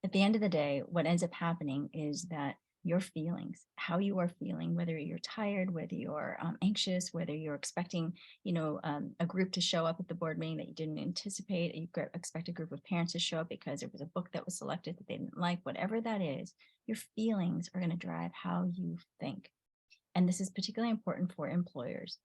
at the end of the day, what ends up happening is that your feelings, how you are feeling, whether you're tired, whether you're anxious, whether you're expecting, a group to show up at the board meeting that you didn't anticipate, expect a group of parents to show up because there was a book that was selected that they didn't like, whatever that is, your feelings are going to drive how you think. And this is particularly important for employers.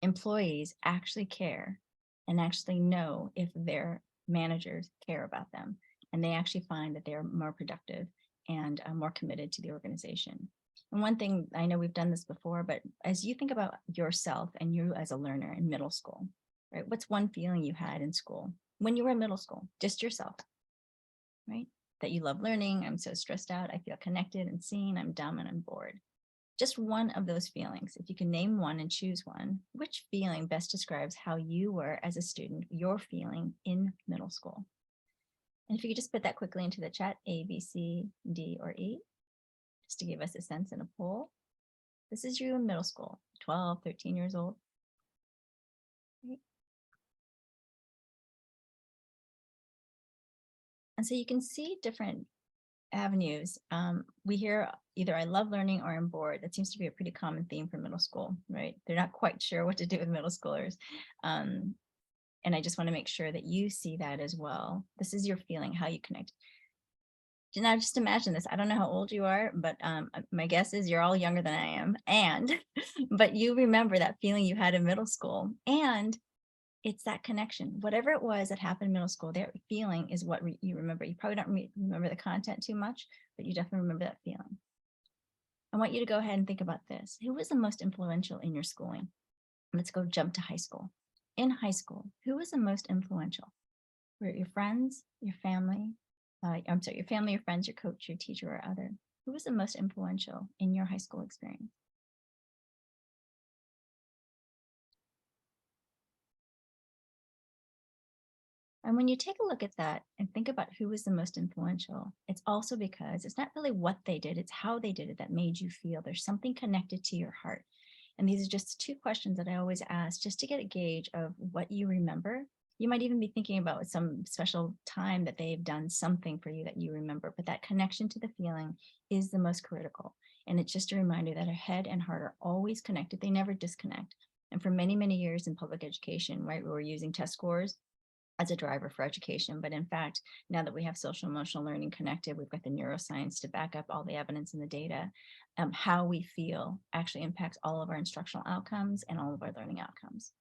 Employees actually care and actually know if their managers care about them. And they actually find that they're more productive and more committed to the organization. And one thing, I know we've done this before, but as you think about yourself and you as a learner in middle school, right? What's one feeling you had in school when you were in middle school? Just yourself, right? That you love learning. I'm so stressed out. I feel connected and seen. I'm dumb and I'm bored. Just one of those feelings. If you can name one and choose one, which feeling best describes how you were as a student, your feeling in middle school? And if you could just put that quickly into the chat, A, B, C, D, or E, just to give us a sense in a poll. This is you in middle school, 12, 13 years old. Right? And so you can see different avenues. We hear either I love learning or I'm bored. That seems to be a pretty common theme for middle school, right? They're not quite sure what to do with middle schoolers. And I just want to make sure that you see that as well. This is your feeling, how you connect. Now, just imagine this. I don't know how old you are, but my guess is you're all younger than I am. But you remember that feeling you had in middle school. And it's that connection. Whatever it was that happened in middle school, that feeling is what you remember. You probably don't remember the content too much, but you definitely remember that feeling. I want you to go ahead and think about this. Who was the most influential in your schooling? Let's go jump to high school. In high school, who was the most influential? Were it your friends, your family? Your family, your friends, your coach, your teacher, or other? Who was the most influential in your high school experience? And when you take a look at that and think about who was the most influential, it's also because it's not really what they did, it's how they did it that made you feel. There's something connected to your heart. And these are just two questions that I always ask just to get a gauge of what you remember. You might even be thinking about some special time that they've done something for you that you remember, but that connection to the feeling is the most critical. And it's just a reminder that our head and heart are always connected. They never disconnect. And for many, many years in public education, right, we were using test scores as a driver for education. But in fact, now that we have social emotional learning connected, we've got the neuroscience to back up all the evidence and the data. How we feel actually impacts all of our instructional outcomes and all of our learning outcomes.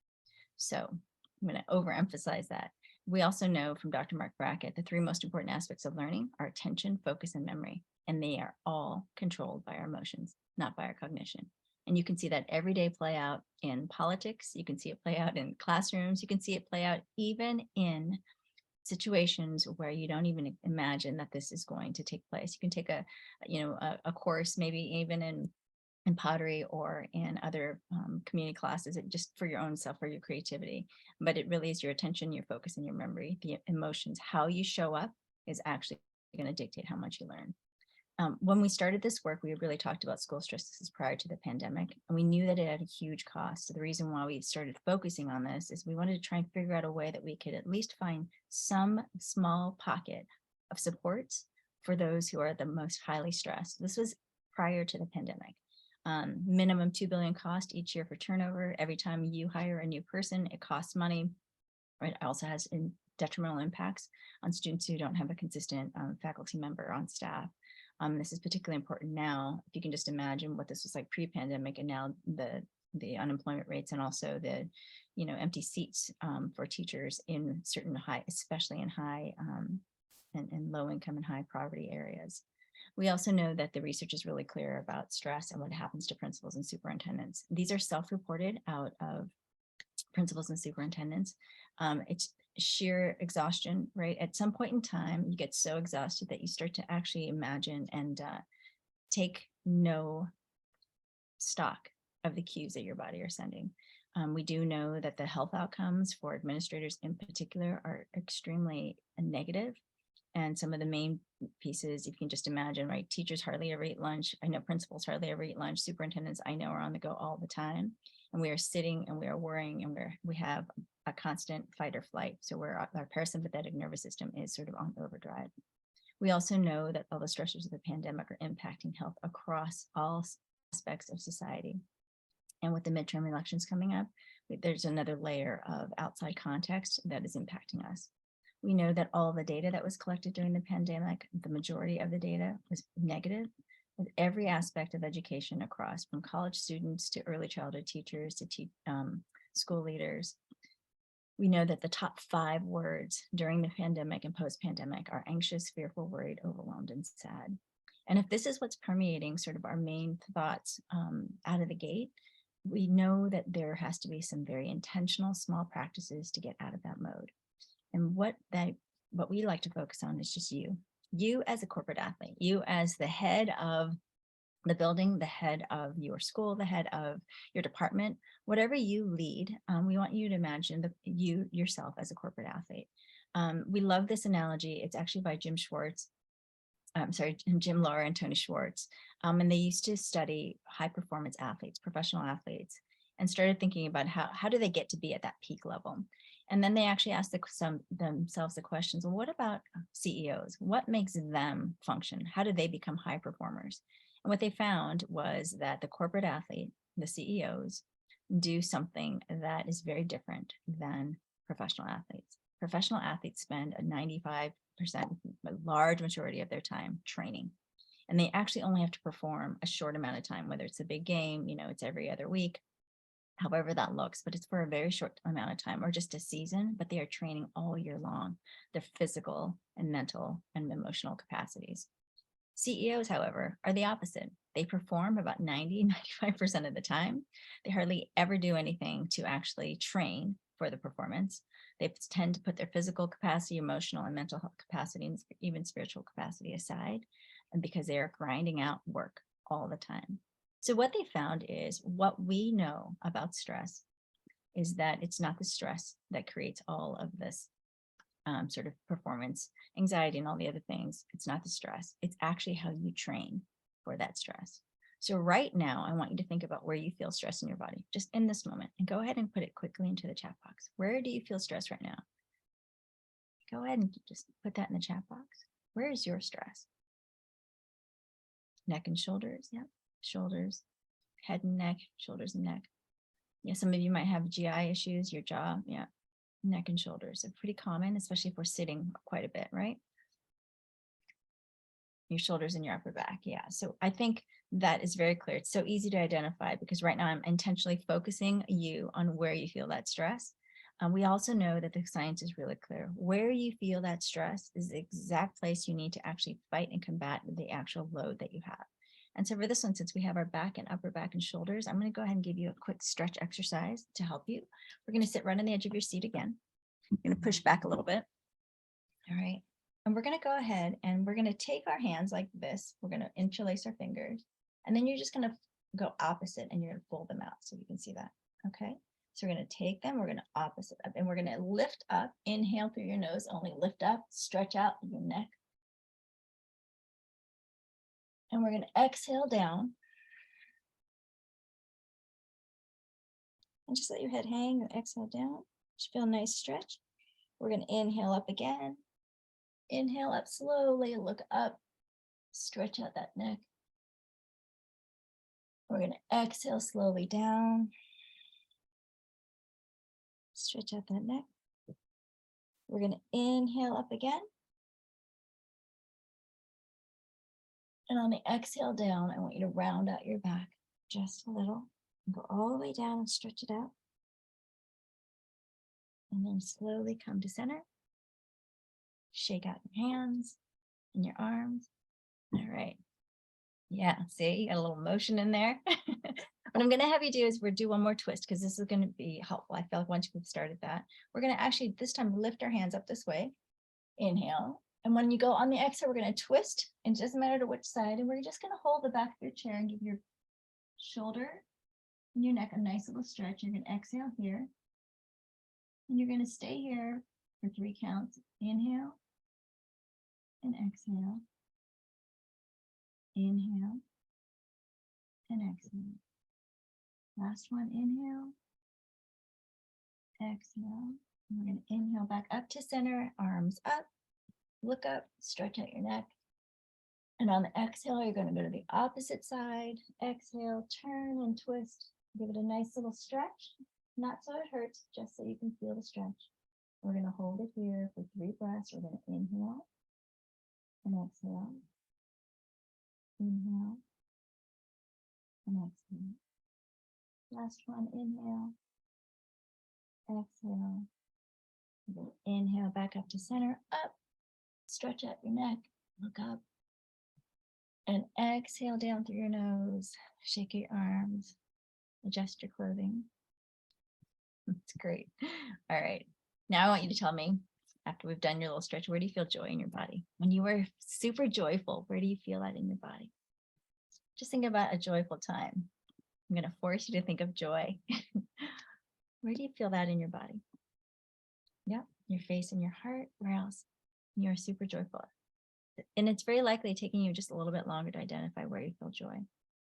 So I'm going to overemphasize that. We also know from Dr. Mark Brackett, the three most important aspects of learning are attention, focus, and memory. And they are all controlled by our emotions, not by our cognition. And you can see that every day play out in politics. You can see it play out in classrooms. You can see it play out even in situations where you don't even imagine that this is going to take place. You can take a course, maybe even in pottery or in other community classes, just for your own self, for your creativity. But it really is your attention, your focus, and your memory, the emotions. How you show up is actually going to dictate how much you learn. When we started this work, we really talked about school stresses prior to the pandemic, and we knew that it had a huge cost. So the reason why we started focusing on this is we wanted to try and figure out a way that we could at least find some small pocket of support for those who are the most highly stressed. This was prior to the pandemic. Minimum $2 billion cost each year for turnover. Every time you hire a new person, it costs money. Right? It also has detrimental impacts on students who don't have a consistent faculty member on staff. This is particularly important now. If you can just imagine what this was like pre-pandemic, and now the unemployment rates and also the empty seats for teachers in certain high, especially in high and low income and high poverty areas. We also know that the research is really clear about stress and what happens to principals and superintendents. These are self-reported out of principals and superintendents. It's sheer exhaustion, right? At some point in time, you get so exhausted that you start to actually imagine and take no stock of the cues that your body are sending. We do know that the health outcomes for administrators in particular are extremely negative. And some of the main pieces, you can just imagine, right? Teachers hardly ever eat lunch. I know principals hardly ever eat lunch. Superintendents, I know, are on the go all the time. And we are sitting and we are worrying and we have a constant fight or flight. So our parasympathetic nervous system is sort of on overdrive. We also know that all the stressors of the pandemic are impacting health across all aspects of society. And with the midterm elections coming up, there's another layer of outside context that is impacting us. We know that all the data that was collected during the pandemic, the majority of the data was negative, with every aspect of education across, from college students to early childhood teachers to school leaders. We know that the top 5 words during the pandemic and post-pandemic are anxious, fearful, worried, overwhelmed, and sad. And if this is what's permeating sort of our main thoughts out of the gate, we know that there has to be some very intentional small practices to get out of that mode. And what we like to focus on is just you as a corporate athlete, you as the head of the building, the head of your school, the head of your department, whatever you lead. We want you to imagine you yourself as a corporate athlete. We love this analogy. It's actually by Jim Lohr and Tony Schwartz. And they used to study high performance athletes, professional athletes, and started thinking about how do they get to be at that peak level. And then they actually asked themselves the questions, well, what about CEOs? What makes them function? How do they become high performers? And what they found was that the corporate athlete, the CEOs, do something that is very different than professional athletes. Professional athletes spend a 95%, a large majority of their time training. And they actually only have to perform a short amount of time, whether it's a big game, it's every other week, however that looks, but it's for a very short amount of time or just a season, but they are training all year long, their physical and mental and emotional capacities. CEOs, however, are the opposite. They perform about 95% of the time. They hardly ever do anything to actually train for the performance. They tend to put their physical capacity, emotional and mental health capacity, and even spiritual capacity aside, and because they are grinding out work all the time. So what they found is what we know about stress is that it's not the stress that creates all of this sort of performance anxiety and all the other things. It's not the stress. It's actually how you train for that stress. So right now, I want you to think about where you feel stress in your body, just in this moment, and go ahead and put it quickly into the chat box. Where do you feel stress right now? Go ahead and just put that in the chat box. Where is your stress? Neck and shoulders. Yep. Shoulders, head and neck, shoulders and neck. Yeah, some of you might have GI issues, your jaw. Yeah. Neck and shoulders are pretty common, especially if we're sitting quite a bit, right? Your shoulders and your upper back. Yeah. So I think that is very clear. It's so easy to identify because right now I'm intentionally focusing you on where you feel that stress. We also know that the science is really clear. Where you feel that stress is the exact place you need to actually fight and combat the actual load that you have. And so for this one, since we have our back and upper back and shoulders, I'm going to go ahead and give you a quick stretch exercise to help you. We're going to sit right on the edge of your seat again. I'm going to push back a little bit. All right. And we're going to go ahead and we're going to take our hands like this. We're going to interlace our fingers. And then you're just going to go opposite and you're going to fold them out so you can see that. Okay. So we're going to take them. We're going to opposite up and we're going to lift up. Inhale through your nose, only lift up, stretch out your neck. And we're going to exhale down. And just let your head hang and exhale down. Just feel a nice stretch. We're going to inhale up again. Inhale up slowly, look up, stretch out that neck. We're going to exhale slowly down. Stretch out that neck. We're going to inhale up again. And on the exhale down, I want you to round out your back just a little. And go all the way down and stretch it out. And then slowly come to center. Shake out your hands and your arms. All right. Yeah, see, you got a little motion in there. What I'm going to have you do is we'll do one more twist because this is going to be helpful. I feel like once we've started that, we're going to actually this time lift our hands up this way. Inhale. And when you go on the exhale, we're going to twist. And it doesn't matter to which side. And we're just going to hold the back of your chair and give your shoulder and your neck a nice little stretch. You're going to exhale here. And you're going to stay here for 3 counts. Inhale and exhale. Inhale and exhale. Last one, inhale, exhale. And we're going to inhale back up to center, arms up, look up, stretch out your neck. And on the exhale, you're going to go to the opposite side. Exhale, turn and twist. Give it a nice little stretch. Not so it hurts, just so you can feel the stretch. We're going to hold it here for 3 breaths. We're going to inhale and exhale. Inhale and exhale. Last one, inhale, exhale. Inhale back up to center, up. Stretch out your neck, look up. And exhale down through your nose. Shake your arms, adjust your clothing. That's great. All right. Now I want you to tell me, after we've done your little stretch, where do you feel joy in your body? When you were super joyful, where do you feel that in your body? Just think about a joyful time. I'm going to force you to think of joy. Where do you feel that in your body? Yeah, your face and your heart. Where else? You're super joyful. And it's very likely taking you just a little bit longer to identify where you feel joy,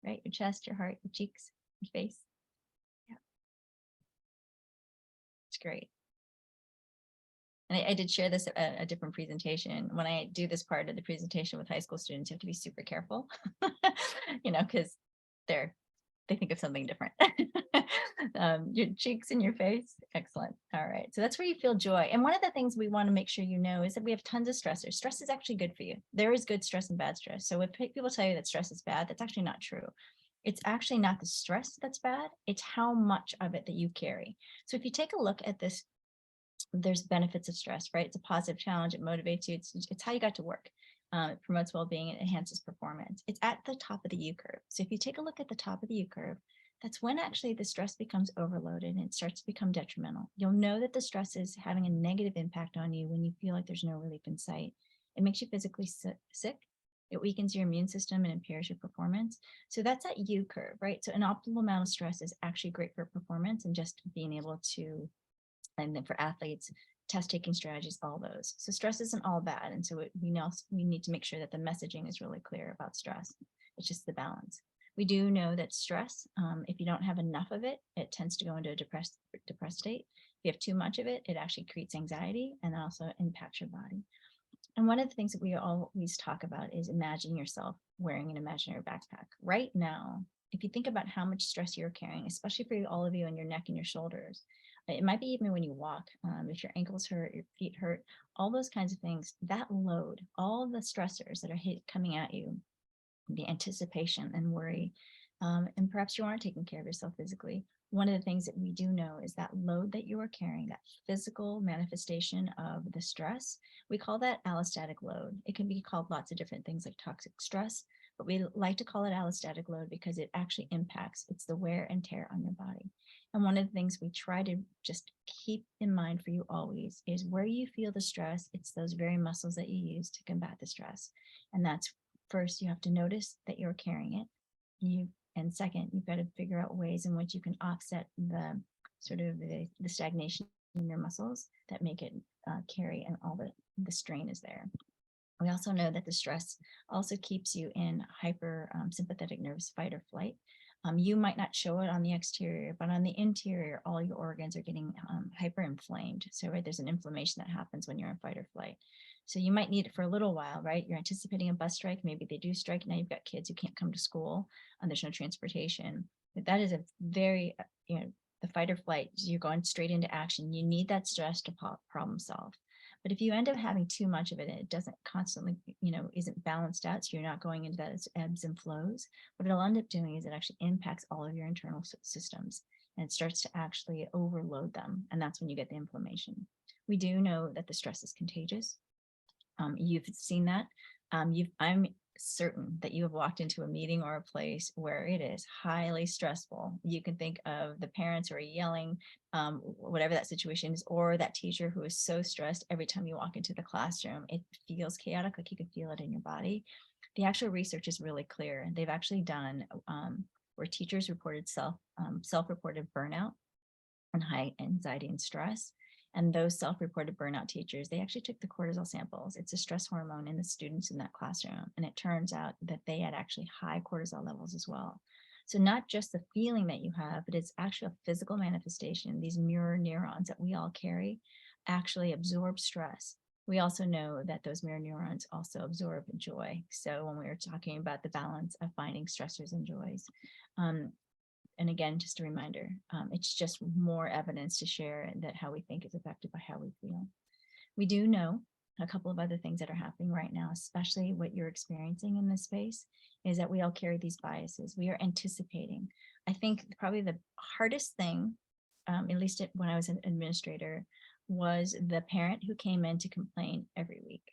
right? Your chest, your heart, your cheeks, your face. Yeah. It's great. And I did share this at a different presentation. When I do this part of the presentation with high school students, you have to be super careful, because they think of something different. Your cheeks and your face. Excellent. All right. So that's where you feel joy. And one of the things we want to make sure you know is that we have tons of stressors. Stress is actually good for you. There is good stress and bad stress. So if people tell you that stress is bad, that's actually not true. It's actually not the stress that's bad. It's how much of it that you carry. So if you take a look at this, there's benefits of stress, right? It's a positive challenge. It motivates you. It's how you got to work. It promotes well-being. It enhances performance. It's at the top of the U curve. So if you take a look at the top of the U curve, that's when actually the stress becomes overloaded and it starts to become detrimental. You'll know that the stress is having a negative impact on you when you feel like there's no relief in sight. It makes you physically sick. It weakens your immune system and impairs your performance. So that's that U curve, right? So an optimal amount of stress is actually great for performance and just being able to, and then for athletes, test taking strategies, all those. So stress isn't all bad. And so we need to make sure that the messaging is really clear about stress. It's just the balance. We do know that stress, if you don't have enough of it, it tends to go into a depressed state. If you have too much of it, it actually creates anxiety and also impacts your body. And one of the things that we always talk about is imagine yourself wearing an imaginary backpack. Right now, if you think about how much stress you're carrying, especially for all of you on your neck and your shoulders, it might be even when you walk, if your ankles hurt, your feet hurt, all those kinds of things, that load, all the stressors that are coming at you, the anticipation and worry, and perhaps you aren't taking care of yourself physically. One of the things that we do know is that load that you are carrying, that physical manifestation of the stress, we call that allostatic load. It can be called lots of different things like toxic stress, but we like to call it allostatic load because it actually impacts, it's the wear and tear on your body. And one of the things we try to just keep in mind for you always is where you feel the stress, it's those very muscles that you use to combat the stress. And that's first, you have to notice that you're carrying it. And second, you've got to figure out ways in which you can offset the sort of the stagnation in your muscles that make it carry, and all the strain is there. We also know that the stress also keeps you in hyper sympathetic nervous fight or flight. You might not show it on the exterior, but on the interior, all your organs are getting hyper-inflamed. So, right, there's an inflammation that happens when you're in fight or flight. So you might need it for a little while, right? You're anticipating a bus strike. Maybe they do strike. Now you've got kids who can't come to school and there's no transportation. But that is a very, the fight or flight, you're going straight into action. You need that stress to problem solve. But if you end up having too much of it and it doesn't constantly, isn't balanced out, so you're not going into that ebbs and flows, what it'll end up doing is it actually impacts all of your internal systems and it starts to actually overload them. And that's when you get the inflammation. We do know that the stress is contagious. You've seen that. I'm certain that you have walked into a meeting or a place where it is highly stressful. You can think of the parents who are yelling, whatever that situation is, or that teacher who is so stressed every time you walk into the classroom. It feels chaotic, like you can feel it in your body. The actual research is really clear. They've actually done where teachers reported self-reported burnout and high anxiety and stress. And those self-reported burnout teachers, they actually took the cortisol samples. It's a stress hormone in the students in that classroom. And it turns out that they had actually high cortisol levels as well. So not just the feeling that you have, but it's actually a physical manifestation. These mirror neurons that we all carry actually absorb stress. We also know that those mirror neurons also absorb joy. So when we were talking about the balance of finding stressors and joys, um, and again, just a reminder, it's just more evidence to share that how we think is affected by how we feel. We do know a couple of other things that are happening right now, especially what you're experiencing in this space, is that we all carry these biases. We are anticipating. I think probably the hardest thing, at least when I was an administrator, was the parent who came in to complain every week.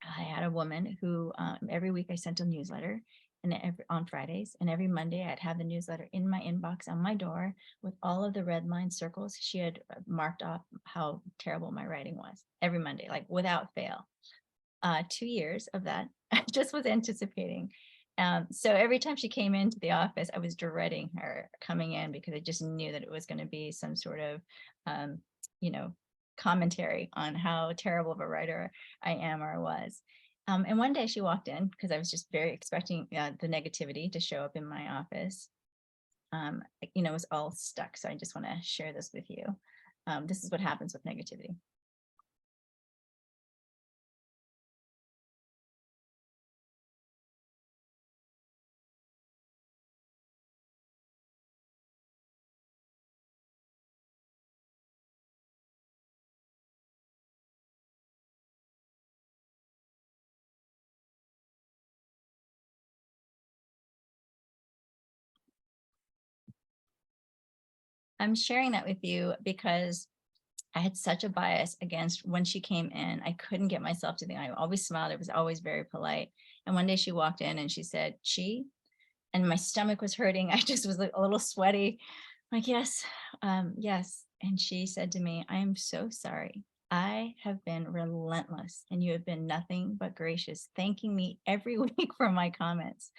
I had a woman who every week I sent a newsletter and on Fridays, and every Monday I'd have the newsletter in my inbox on my door with all of the red line circles. She had marked off how terrible my writing was every Monday, like without fail. 2 years of that, I just was anticipating. So every time she came into the office, I was dreading her coming in because I just knew that it was going to be some sort of, um, you know, commentary on how terrible of a writer I am or was. And one day she walked in because I was just very expecting the negativity to show up in my office. It was all stuck. So I just want to share this with you. This is what happens with negativity. I'm sharing that with you because I had such a bias against when she came in. I couldn't get myself to think. I always smiled. I was always very polite. And one day she walked in and she said, "Chi," and my stomach was hurting. I just was like a little sweaty. I'm like, yes, yes. And she said to me, "I am so sorry. I have been relentless and you have been nothing but gracious, thanking me every week for my comments."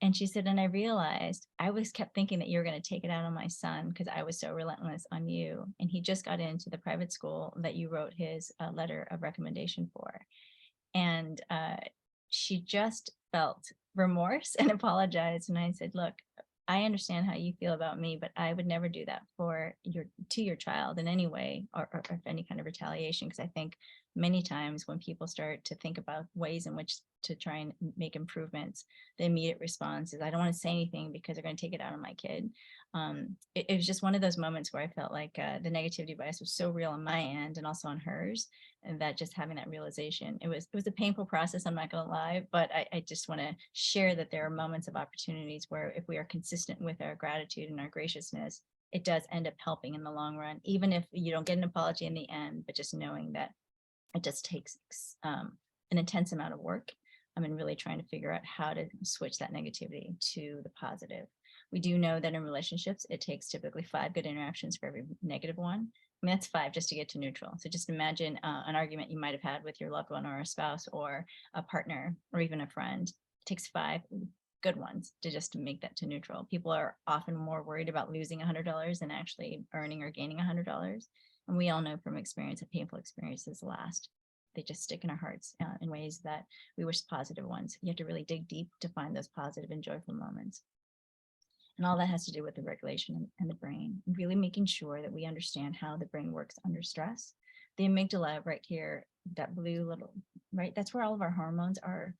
And she said, "And I realized I was kept thinking that you were going to take it out on my son because I was so relentless on you. And he just got into the private school that you wrote his letter of recommendation for." And she just felt remorse and apologized. And I said, "Look, I understand how you feel about me, but I would never do that to your child in any way or any kind of retaliation." Because I think many times when people start to think about ways in which to try and make improvements, the immediate response is, "I don't want to say anything because they're going to take it out on my kid." It was just one of those moments where I felt like the negativity bias was so real on my end and also on hers, and that just having that realization, it was a painful process, I'm not going to lie, but I just want to share that there are moments of opportunities where if we are consistent with our gratitude and our graciousness, it does end up helping in the long run, even if you don't get an apology in the end, but just knowing that it just takes an intense amount of work. And really trying to figure out how to switch that negativity to the positive. We do know that in relationships, it takes typically 5 good interactions for every negative one. I mean, that's 5 just to get to neutral. So just imagine an argument you might have had with your loved one or a spouse or a partner or even a friend. It takes 5 good ones to just to make that to neutral. People are often more worried about losing $100 than actually earning or gaining $100. And we all know from experience that painful experiences last. They just stick in our hearts in ways that we wish positive ones. You have to really dig deep to find those positive and joyful moments. And all that has to do with the regulation and the brain, really making sure that we understand how the brain works under stress. The amygdala right here, that blue little, right, that's where all of our hormones are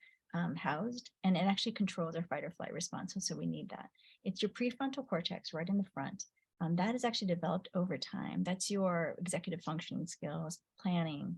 housed, and it actually controls our fight or flight response. So we need that. It's your prefrontal cortex right in the front. That is actually developed over time. That's your executive functioning skills, planning.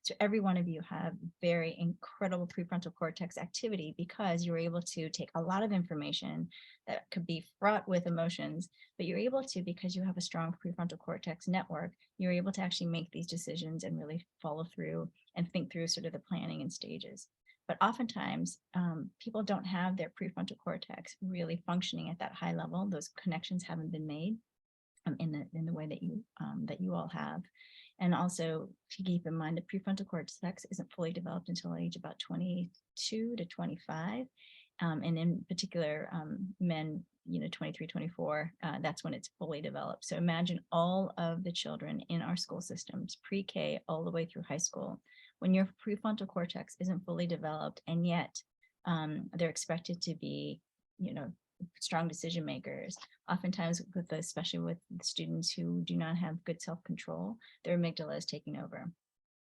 So every one of you have very incredible prefrontal cortex activity because you're able to take a lot of information that could be fraught with emotions, but you're able to, because you have a strong prefrontal cortex network, you're able to actually make these decisions and really follow through and think through sort of the planning and stages. But oftentimes, people don't have their prefrontal cortex really functioning at that high level. Those connections haven't been made in the way that you all have. And also to keep in mind, the prefrontal cortex isn't fully developed until age about 22 to 25. And in particular, men, 23, 24, that's when it's fully developed. So imagine all of the children in our school systems, pre-K all the way through high school, when your prefrontal cortex isn't fully developed, and yet they're expected to be, strong decision makers. Oftentimes, especially with students who do not have good self-control, their amygdala is taking over.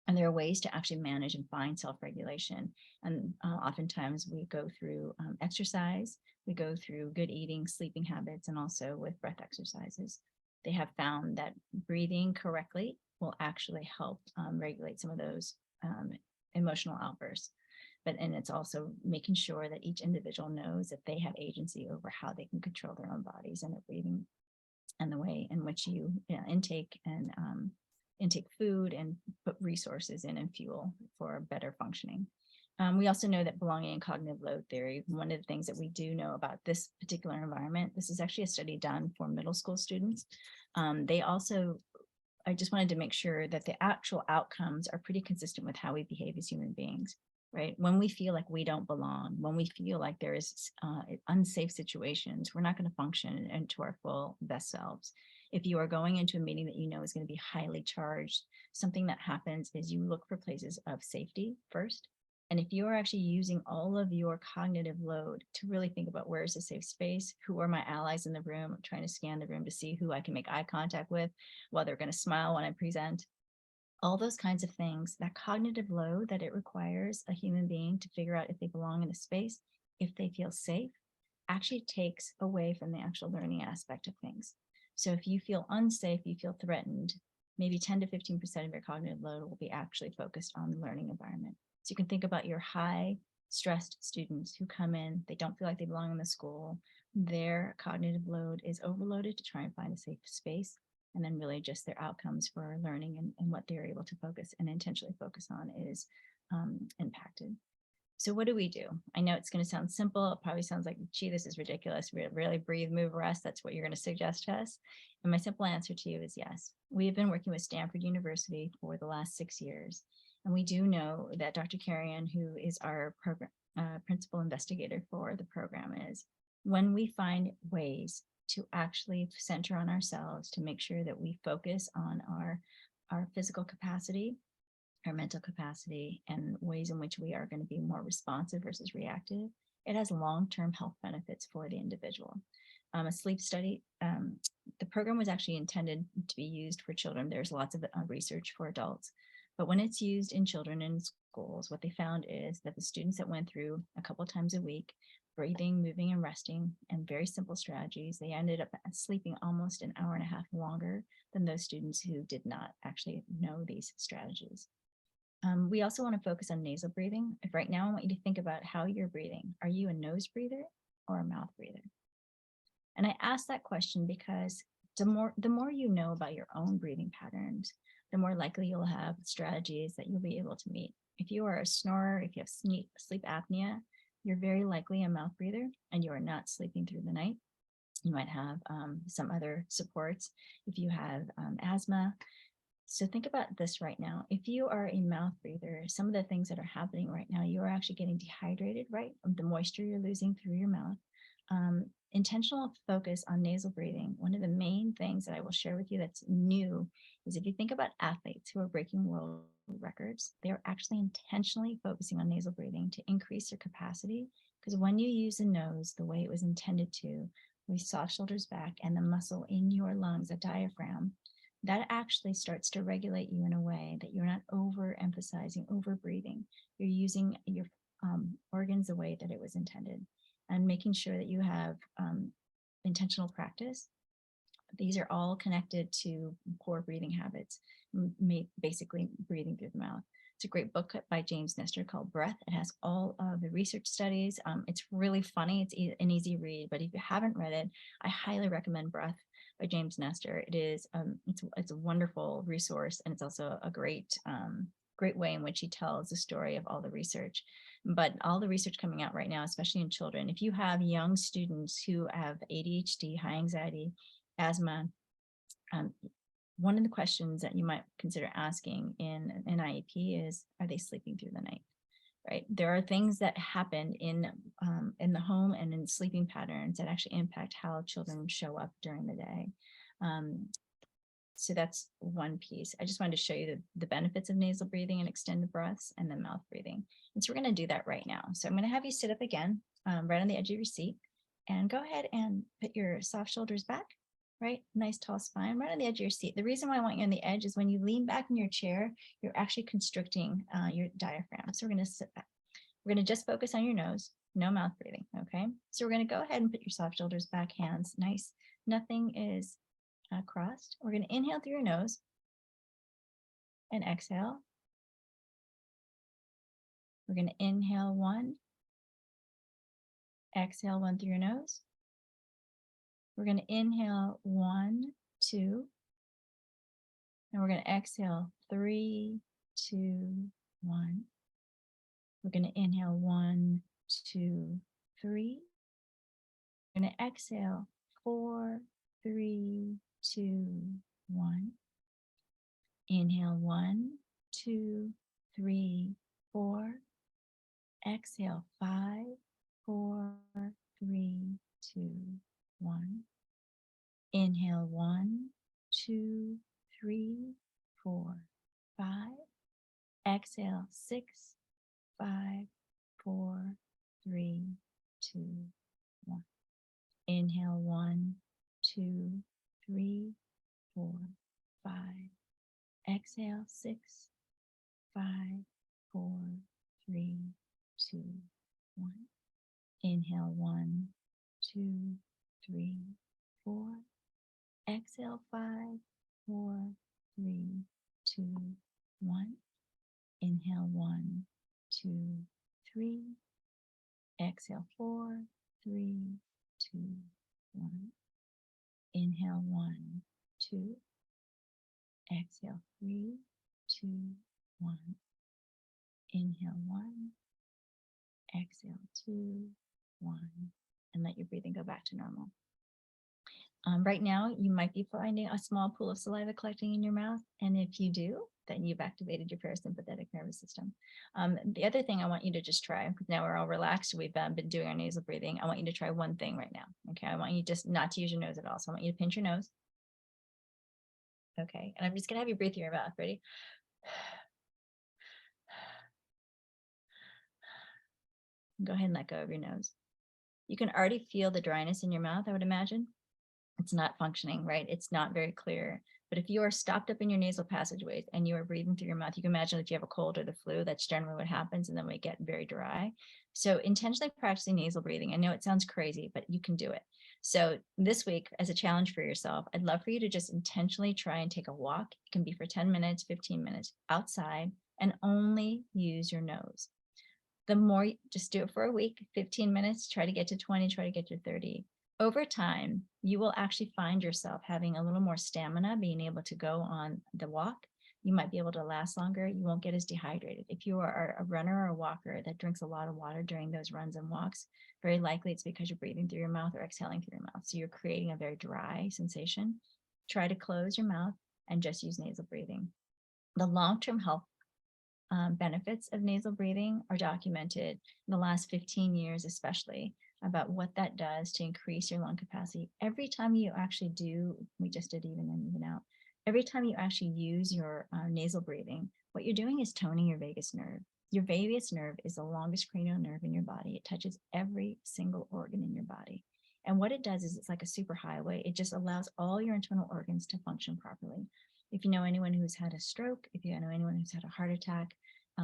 And there are ways to actually manage and find self-regulation. And oftentimes we go through exercise, we go through good eating, sleeping habits, and also with breath exercises. They have found that breathing correctly will actually help regulate some of those emotional outbursts. And it's also making sure that each individual knows that they have agency over how they can control their own bodies and their breathing, and the way in which you intake food and put resources in and fuel for better functioning. We also know that belonging and cognitive load theory, one of the things that we do know about this particular environment, this is actually a study done for middle school students. They also, I just wanted to make sure that the actual outcomes are pretty consistent with how we behave as human beings, right? When we feel like we don't belong, when we feel like there is unsafe situations, we're not going to function into our full best selves. If you are going into a meeting that you know is going to be highly charged, something that happens is you look for places of safety first. And if you are actually using all of your cognitive load to really think about where is a safe space, who are my allies in the room, I'm trying to scan the room to see who I can make eye contact with, while they're going to smile when I present, all those kinds of things, that cognitive load that it requires a human being to figure out if they belong in a space, if they feel safe, actually takes away from the actual learning aspect of things. So if you feel unsafe, you feel threatened, maybe 10 to 15% of your cognitive load will be actually focused on the learning environment. So you can think about your high stressed students who come in, they don't feel like they belong in the school, their cognitive load is overloaded to try and find a safe space. And then really just their outcomes for learning and what they're able to focus and intentionally focus on is impacted. So what do we do? I know it's going to sound simple. It probably sounds like, gee, this is ridiculous. Really breathe, move, rest. That's what you're going to suggest to us. And my simple answer to you is yes. We have been working with Stanford University for the last 6 years. And we do know that Dr. Carrion, who is our program, principal investigator for the program, is when we find ways to actually center on ourselves, to make sure that we focus on our physical capacity, our mental capacity, and ways in which we are going to be more responsive versus reactive, it has long-term health benefits for the individual. A sleep study, the program was actually intended to be used for children. There's lots of research for adults, but when it's used in children in schools, what they found is that the students that went through a couple of times a week, breathing, moving, and resting, and very simple strategies, they ended up sleeping almost an hour and a half longer than those students who did not actually know these strategies. We also want to focus on nasal breathing. If right now I want you to think about how you're breathing. Are you a nose breather or a mouth breather? And I ask that question because the more you know about your own breathing patterns, the more likely you'll have strategies that you'll be able to meet. If you are a snorer, if you have sleep apnea, you're very likely a mouth breather and you are not sleeping through the night. You might have some other supports. If you have asthma, so think about this right now. If you are a mouth breather, some of the things that are happening right now, you are actually getting dehydrated, right? The moisture you're losing through your mouth. Intentional focus on nasal breathing. One of the main things that I will share with you that's new is if you think about athletes who are breaking world records, they are actually intentionally focusing on nasal breathing to increase their capacity. Because when you use the nose the way it was intended to, with soft shoulders back and the muscle in your lungs, a diaphragm, that actually starts to regulate you in a way that you're not overemphasizing, over breathing. You're using your organs the way that it was intended, and making sure that you have intentional practice. These are all connected to poor breathing habits, basically breathing through the mouth. It's a great book by James Nestor called Breath. It has all of the research studies. It's really funny. It's an easy read, but if you haven't read it, I highly recommend Breath by James Nestor. It is it's a wonderful resource, and it's also a great way in which he tells the story of all the research. But all the research coming out right now, especially in children, if you have young students who have ADHD, high anxiety, asthma, one of the questions that you might consider asking in an IEP is, are they sleeping through the night? Right? There are things that happen in the home and in sleeping patterns that actually impact how children show up during the day. So that's one piece. I just wanted to show you the benefits of nasal breathing and extended breaths, and then mouth breathing. And so we're going to do that right now. So I'm going to have you sit up again, right on the edge of your seat, and go ahead and put your soft shoulders back right? Nice tall spine, right on the edge of your seat. The reason why I want you on the edge is when you lean back in your chair, you're actually constricting your diaphragm. So we're going to sit back. We're going to just focus on your nose, no mouth breathing, okay? So we're going to go ahead and put your soft shoulders back, hands nice. Nothing is crossed. We're going to inhale through your nose and exhale. We're going to inhale 1, exhale 1 through your nose. We're going to inhale 1, 2, and we're going to exhale 3, 2, 1. We're going to inhale 1, 2, 3. We're going to exhale 4, 3, 2, 1. Inhale 1, 2, 3, 4. Exhale 5, 4, 3, 2, 1. Inhale 1, 2, 3, 4, 5. Exhale 6, 5, 4, 3, 2, 1. Inhale 1, 2, 3, 4, 5. Exhale 6, 5, 4, 3, 2, 1. Inhale 1, 2, 3, 4. Exhale 5, 4, 3, 2, 1. Inhale 1, 2, 3. Exhale 4, 3, 2, 1. Inhale 1, 2. Exhale 3, 2, 1. Inhale 1. Exhale 2, 1. And let your breathing go back to normal. Right now, you might be finding a small pool of saliva collecting in your mouth. And if you do, then you've activated your parasympathetic nervous system. The other thing I want you to just try, because now we're all relaxed, we've been doing our nasal breathing. I want you to try one thing right now. Okay, I want you just not to use your nose at all. So I want you to pinch your nose. Okay, and I'm just gonna have you breathe through your mouth. Ready? Go ahead and let go of your nose. You can already feel the dryness in your mouth, I would imagine. It's not functioning, right? It's not very clear. But if you are stopped up in your nasal passageways and you are breathing through your mouth, you can imagine if you have a cold or the flu, that's generally what happens. And then we get very dry. So intentionally practicing nasal breathing. I know it sounds crazy, but you can do it. So this week, as a challenge for yourself, I'd love for you to just intentionally try and take a walk. It can be for 10 minutes, 15 minutes outside, and only use your nose. The more, just do it for a week, 15 minutes, try to get to 20, try to get to 30. Over time, you will actually find yourself having a little more stamina, being able to go on the walk. You might be able to last longer. You won't get as dehydrated. If you are a runner or a walker that drinks a lot of water during those runs and walks, very likely it's because you're breathing through your mouth or exhaling through your mouth. So you're creating a very dry sensation. Try to close your mouth and just use nasal breathing. The long-term health benefits of nasal breathing are documented in the last 15 years, especially about what that does to increase your lung capacity. Every time you actually do, we just did even in, even out, every time you actually use your nasal breathing, what you're doing is toning your vagus nerve. Your vagus nerve is the longest cranial nerve in your body. It touches every single organ in your body. And what it does is it's like a superhighway. It just allows all your internal organs to function properly. If you know anyone who's had a stroke, if you know anyone who's had a heart attack,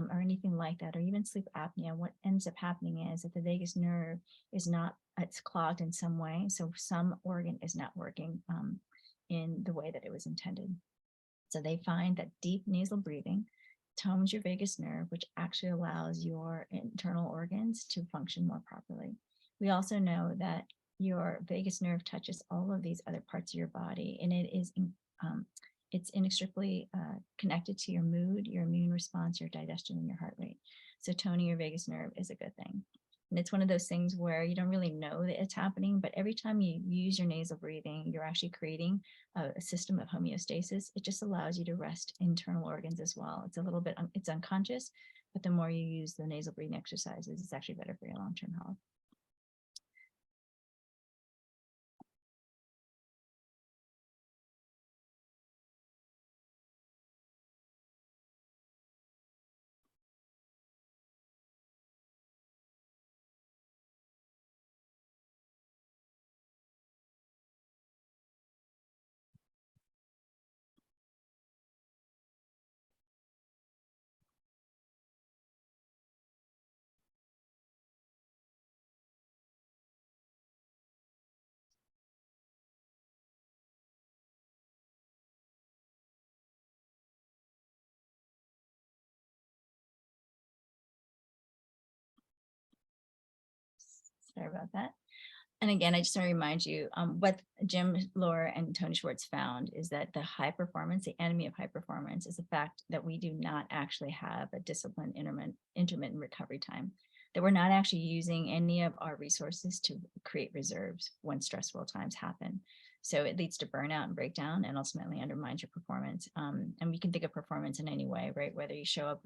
or anything like that, or even sleep apnea, what ends up happening is that the vagus nerve is not, it's clogged in some way. So some organ is not working in the way that it was intended. So they find that deep nasal breathing tones your vagus nerve, which actually allows your internal organs to function more properly. We also know that your vagus nerve touches all of these other parts of your body, and it's inextricably connected to your mood, your immune response, your digestion, and your heart rate. So toning your vagus nerve is a good thing. And it's one of those things where you don't really know that it's happening, but every time you use your nasal breathing, you're actually creating a system of homeostasis. It just allows you to rest internal organs as well. It's a little bit, it's unconscious, but the more you use the nasal breathing exercises, it's actually better for your long-term health. Sorry about that. And again, I just want to remind you, what Jim Lohr and Tony Schwartz found is that the high performance, the enemy of high performance, is the fact that we do not actually have a disciplined intermittent recovery time, that we're not actually using any of our resources to create reserves when stressful times happen. So it leads to burnout and breakdown, and ultimately undermines your performance. And we can think of performance in any way, right? Whether you show up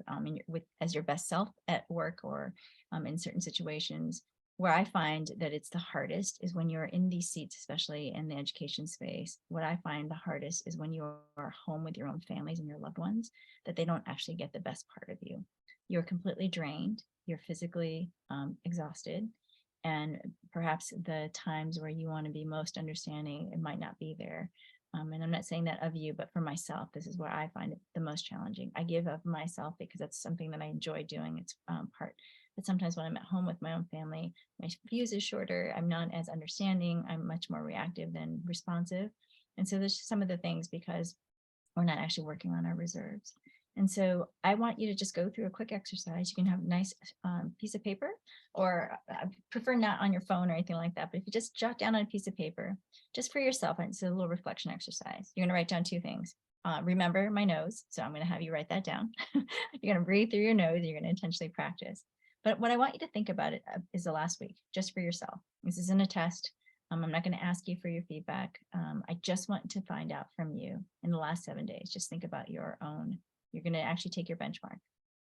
as your best self at work, or in certain situations. Where I find that it's the hardest is when you're in these seats, especially in the education space. What I find the hardest is when you are home with your own families and your loved ones, that they don't actually get the best part of you. You're completely drained, you're physically exhausted, and perhaps the times where you want to be most understanding, it might not be there. And I'm not saying that of you, but for myself, this is where I find it the most challenging. I give of myself because that's something that I enjoy doing. It's part. But sometimes when I'm at home with my own family, my fuse is shorter. I'm not as understanding. I'm much more reactive than responsive. And so there's some of the things because we're not actually working on our reserves. And so I want you to just go through a quick exercise. You can have a nice piece of paper, or I prefer not on your phone or anything like that. But if you just jot down on a piece of paper, just for yourself, and it's a little reflection exercise. You're going to write down two things. Remember my nose. So I'm going to have you write that down. You're going to breathe through your nose. You're going to intentionally practice. But what I want you to think about it is the last week, just for yourself. This isn't a test. I'm not going to ask you for your feedback. I just want to find out from you in the last 7 days. Just think about your own. You're going to actually take your benchmark,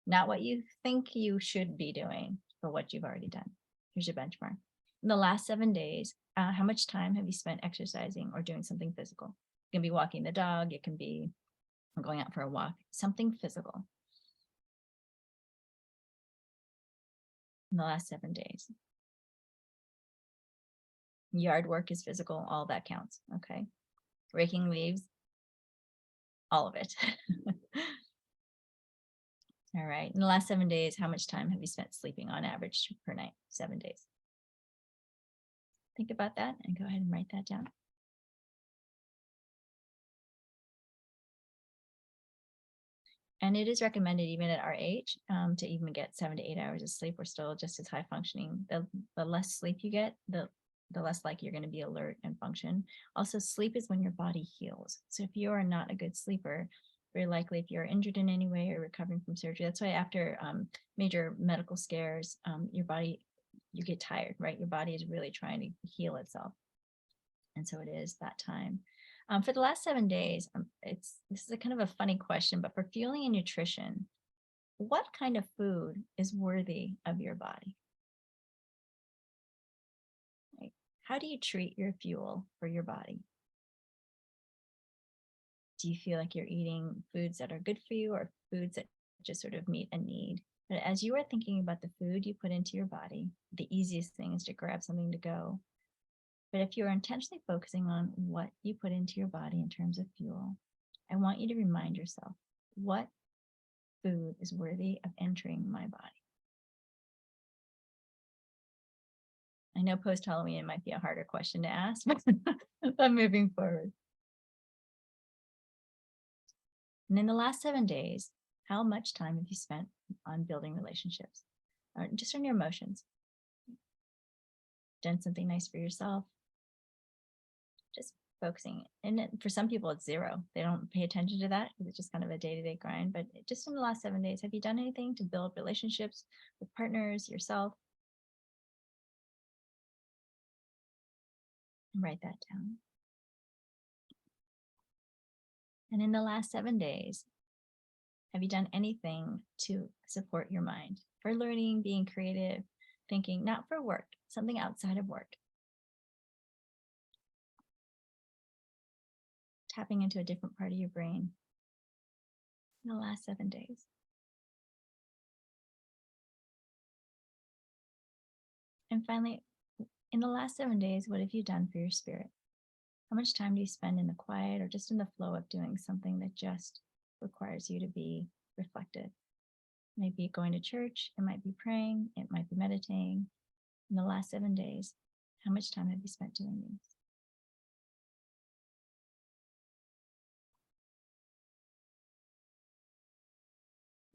not what you think you should be doing, but what you've already done. Here's your benchmark. In the last 7 days, how much time have you spent exercising or doing something physical? It can be walking the dog. It can be going out for a walk, something physical. In the last 7 days. Yard work is physical, all that counts. Okay. Raking leaves, all of it. All right. In the last 7 days, how much time have you spent sleeping on average per night? 7 days. Think about that and go ahead and write that down. And it is recommended even at our age to even get 7 to 8 hours of sleep. We're still just as high functioning. The less sleep you get, the less likely you're going to be alert and function. Also, sleep is when your body heals. So if you are not a good sleeper, very likely if you're injured in any way or recovering from surgery, that's why after major medical scares, your body, you get tired, right? Your body is really trying to heal itself. And so it is that time. For the last 7 days, this is a kind of a funny question, but for fueling and nutrition, what kind of food is worthy of your body? Right? How do you treat your fuel for your body? Do you feel like you're eating foods that are good for you, or foods that just sort of meet a need? But as you are thinking about the food you put into your body, the easiest thing is to grab something to go. But if you're intentionally focusing on what you put into your body in terms of fuel, I want you to remind yourself, what food is worthy of entering my body? I know post-Halloween it might be a harder question to ask, but moving forward. And in the last 7 days, how much time have you spent on building relationships? Or just on your emotions? Done something nice for yourself? Just focusing. And for some people, it's zero. They don't pay attention to that because it's just kind of a day-to-day grind. But just in the last 7 days, have you done anything to build relationships with partners, yourself? And write that down. And in the last 7 days, have you done anything to support your mind for learning, being creative, thinking, not for work, something outside of work? Tapping into a different part of your brain in the last 7 days. And finally, in the last 7 days, what have you done for your spirit? How much time do you spend in the quiet or just in the flow of doing something that just requires you to be reflective? It might be going to church, it might be praying, it might be meditating. In the last 7 days, how much time have you spent doing these?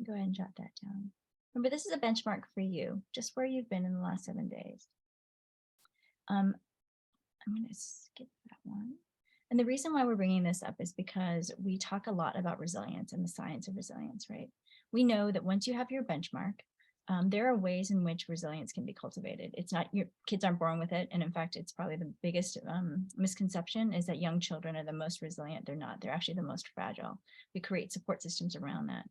Go ahead and jot that down. Remember, this is a benchmark for you, just where you've been in the last 7 days. Um, I'm going to skip that one. And the reason why we're bringing this up is because we talk a lot about resilience and the science of resilience, right? We know that once you have your benchmark, there are ways in which resilience can be cultivated. It's not, your kids aren't born with it. And in fact, it's probably the biggest misconception is that young children are the most resilient. They're not, they're actually the most fragile. We create support systems around that.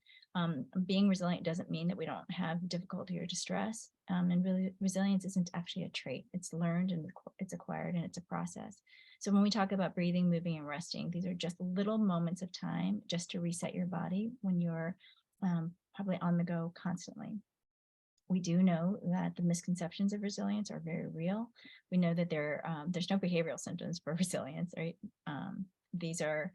Being resilient doesn't mean that we don't have difficulty or distress. And really, resilience isn't actually a trait. It's learned and it's acquired and it's a process. So when we talk about breathing, moving, and resting, these are just little moments of time just to reset your body when you're probably on the go constantly. We do know that the misconceptions of resilience are very real. We know that there's no behavioral symptoms for resilience, right? These are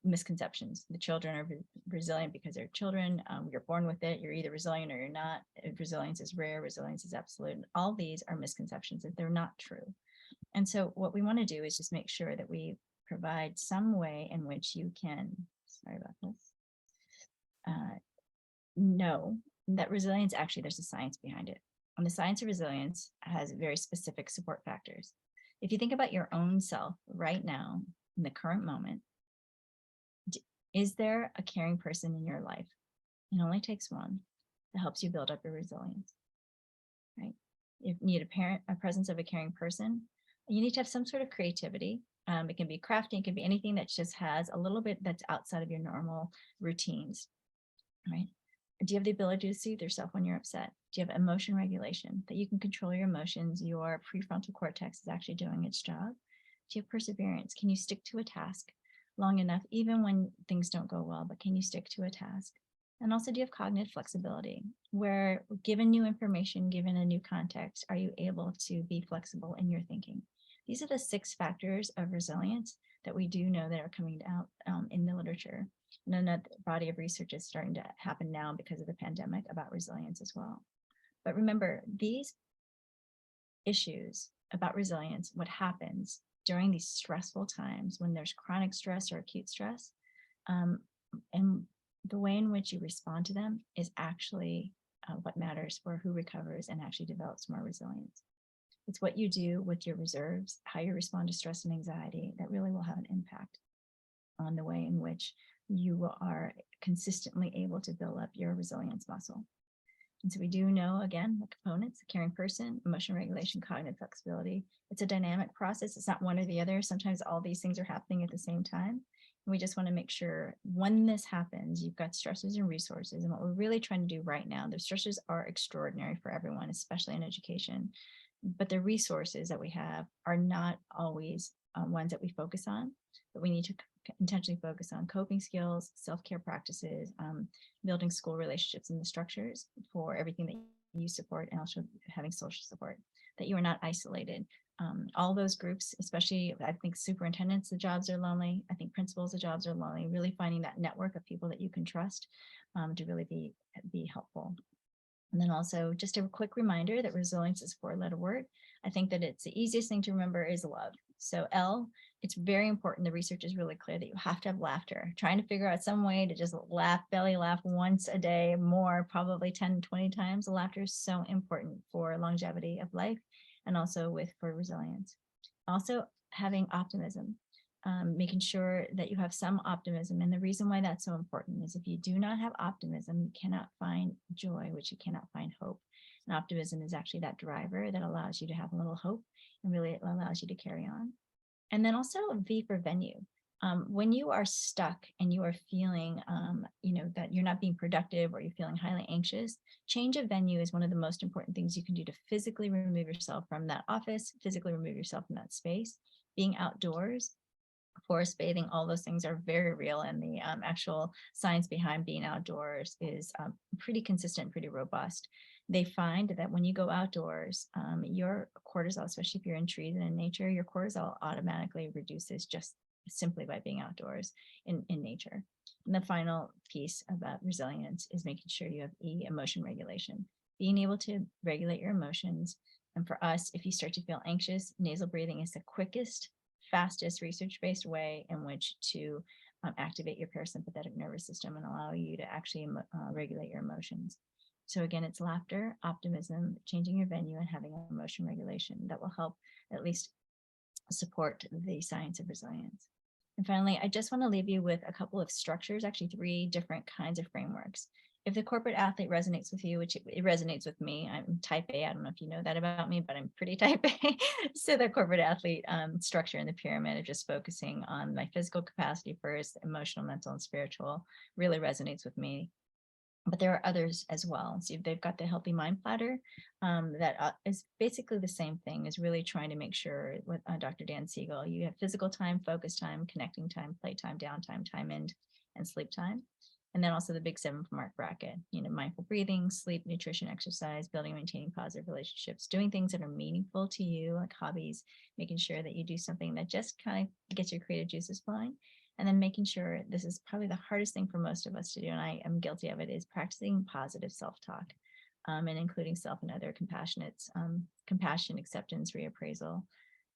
misconceptions. The children are resilient because they're children. You're born with it. You're either resilient or you're not. Resilience is rare. Resilience is absolute. All these are misconceptions that they're not true. And so what we want to do is just make sure that we provide some way in which you can, sorry about this, know that resilience, actually there's a science behind it. And the science of resilience has very specific support factors. If you think about your own self right now, in the current moment, is there a caring person in your life? It only takes one that helps you build up your resilience, right? You need a presence of a caring person. You need to have some sort of creativity. It can be crafting, it can be anything that just has a little bit that's outside of your normal routines, right? Do you have the ability to soothe yourself when you're upset? Do you have emotion regulation, that you can control your emotions? Your prefrontal cortex is actually doing its job. Do you have perseverance? Can you stick to a task long enough, even when things don't go well, but can you stick to a task? And also, do you have cognitive flexibility, where given new information, given a new context, are you able to be flexible in your thinking? These are the 6 factors of resilience that we do know that are coming out in the literature. And another body of research is starting to happen now because of the pandemic about resilience as well. But remember, these issues about resilience, what happens during these stressful times when there's chronic stress or acute stress, and the way in which you respond to them is actually what matters for who recovers and actually develops more resilience. It's what you do with your reserves, how you respond to stress and anxiety, that really will have an impact on the way in which you are consistently able to build up your resilience muscle. And so we do know, again, the components: a caring person, emotion regulation, cognitive flexibility. It's a dynamic process. It's not one or the other. Sometimes all these things are happening at the same time. And we just want to make sure when this happens, you've got stressors and resources. And what we're really trying to do right now, the stressors are extraordinary for everyone, especially in education. But the resources that we have are not always ones that we focus on, but we need to intentionally focus on coping skills, self-care practices, building school relationships and the structures for everything that you support, and also having social support, that you are not isolated. All those groups, especially I think superintendents, the jobs are lonely. I think principals, the jobs are lonely. Really finding that network of people that you can trust to really be helpful. And then also just a quick reminder that resilience is a 4-letter word. I think that it's the easiest thing to remember is love. So L, it's very important. The research is really clear that you have to have laughter. Trying to figure out some way to just laugh, belly laugh once a day, more, probably 10, 20 times. The laughter is so important for longevity of life and also for resilience. Also having optimism. Making sure that you have some optimism. And the reason why that's so important is if you do not have optimism, you cannot find joy, which you cannot find hope. And optimism is actually that driver that allows you to have a little hope and really allows you to carry on. And then also V for venue. When you are stuck and you are feeling, that you're not being productive or you're feeling highly anxious, change of venue is one of the most important things you can do to physically remove yourself from that office, physically remove yourself from that space. Being outdoors, forest bathing, all those things are very real, and the actual science behind being outdoors is pretty consistent, pretty robust. They find that when you go outdoors, your cortisol, especially if you're in trees and in nature, your cortisol automatically reduces just simply by being outdoors in nature. And the final piece about resilience is making sure you have emotion regulation, being able to regulate your emotions. And for us, if you start to feel anxious, nasal breathing is the quickest, fastest research-based way in which to activate your parasympathetic nervous system and allow you to actually regulate your emotions. So again, it's laughter, optimism, changing your venue, and having emotion regulation that will help at least support the science of resilience. And finally, I just want to leave you with a couple of structures, actually 3 different kinds of frameworks. If the corporate athlete resonates with you, which it resonates with me, I'm type A. I don't know if you know that about me, but I'm pretty type A. So the corporate athlete structure in the pyramid of just focusing on my physical capacity first, emotional, mental, and spiritual really resonates with me. But there are others as well. So they've got the healthy mind platter that is basically the same thing, is really trying to make sure with Dr. Dan Siegel, you have physical time, focus time, connecting time, playtime, downtime, time in, and sleep time. And then also the big 7 from Mark Brackett, mindful breathing, sleep, nutrition, exercise, building, maintaining positive relationships, doing things that are meaningful to you, like hobbies, making sure that you do something that just kind of gets your creative juices flowing. And then making sure, this is probably the hardest thing for most of us to do, and I am guilty of it, is practicing positive self-talk and including self and other compassion, acceptance, reappraisal,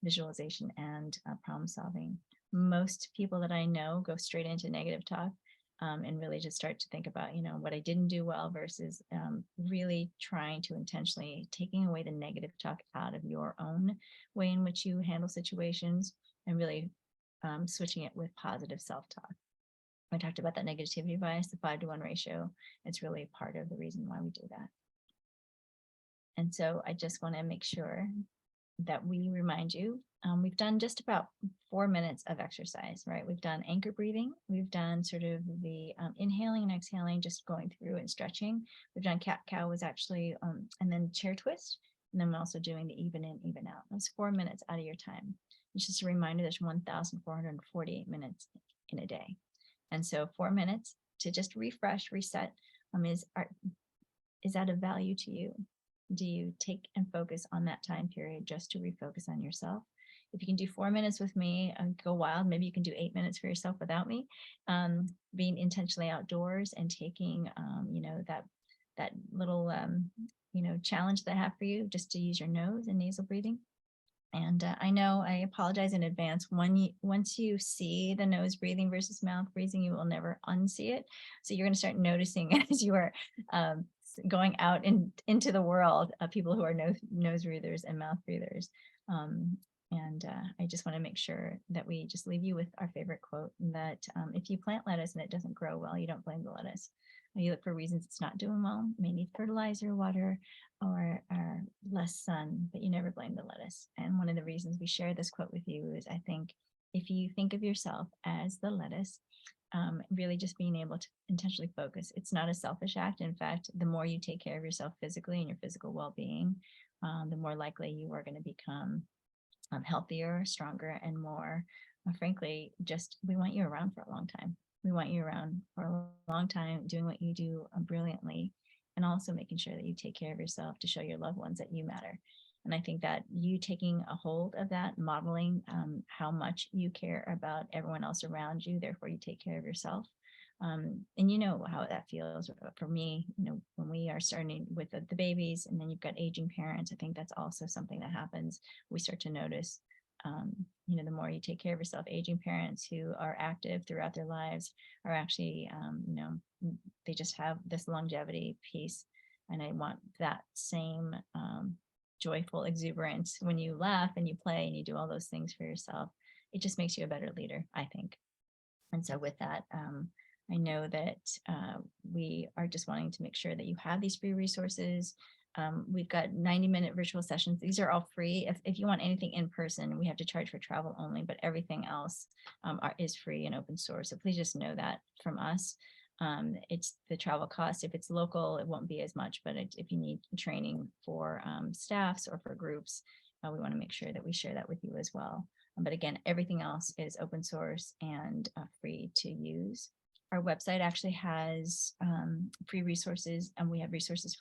visualization, and problem solving. Most people that I know go straight into negative talk and really just start to think about, what I didn't do well versus really trying to intentionally taking away the negative talk out of your own way in which you handle situations and really switching it with positive self-talk. I talked about that negativity bias, the 5-to-1 ratio. It's really part of the reason why we do that. And so I just want to make sure that we remind you, we've done just about 4 minutes of exercise, right? We've done anchor breathing. We've done sort of the inhaling and exhaling, just going through and stretching. We've done cat-cow was actually, and then chair twist. And then we're also doing the even in, even out. That's 4 minutes out of your time. It's just a reminder there's 1,448 minutes in a day. And so 4 minutes to just refresh, reset, is that of value to you? Do you take and focus on that time period just to refocus on yourself? If you can do 4 minutes with me and go wild, maybe you can do 8 minutes for yourself without me. Being intentionally outdoors and taking, that little, challenge that I have for you, just to use your nose and nasal breathing. And I know, I apologize in advance. Once you see the nose breathing versus mouth breathing, you will never unsee it. So you're going to start noticing as you are going out into the world, people who are nose breathers and mouth breathers. And I just want to make sure that we just leave you with our favorite quote, that if you plant lettuce and it doesn't grow well, you don't blame the lettuce. You look for reasons it's not doing well. It may need fertilizer, water, or less sun, but you never blame the lettuce. And one of the reasons we share this quote with you is, I think if you think of yourself as the lettuce, really just being able to intentionally focus. It's not a selfish act. In fact, the more you take care of yourself physically and your physical well-being, the more likely you are going to become healthier, stronger, and more, frankly, just we want you around for a long time. We want you around for a long time doing what you do brilliantly, and also making sure that you take care of yourself to show your loved ones that you matter. And I think that you taking a hold of that, modeling how much you care about everyone else around you, therefore you take care of yourself. And you know how that feels. For me, when we are starting with the babies and then you've got aging parents, I think that's also something that happens. We start to notice, the more you take care of yourself, aging parents who are active throughout their lives are actually, they just have this longevity piece. And I want that same joyful exuberance when you laugh and you play and you do all those things for yourself. It just makes you a better leader, I think. And so with that, I know that we are just wanting to make sure that you have these free resources. We've got 90-minute virtual sessions. These are all free. If you want anything in person, we have to charge for travel only, but everything else is free and open source. So please just know that from us. It's the travel cost. If it's local, it won't be as much, but if you need training for staffs or for groups, we want to make sure that we share that with you as well. But again, everything else is open source and free to use. Our website actually has free resources, and we have resources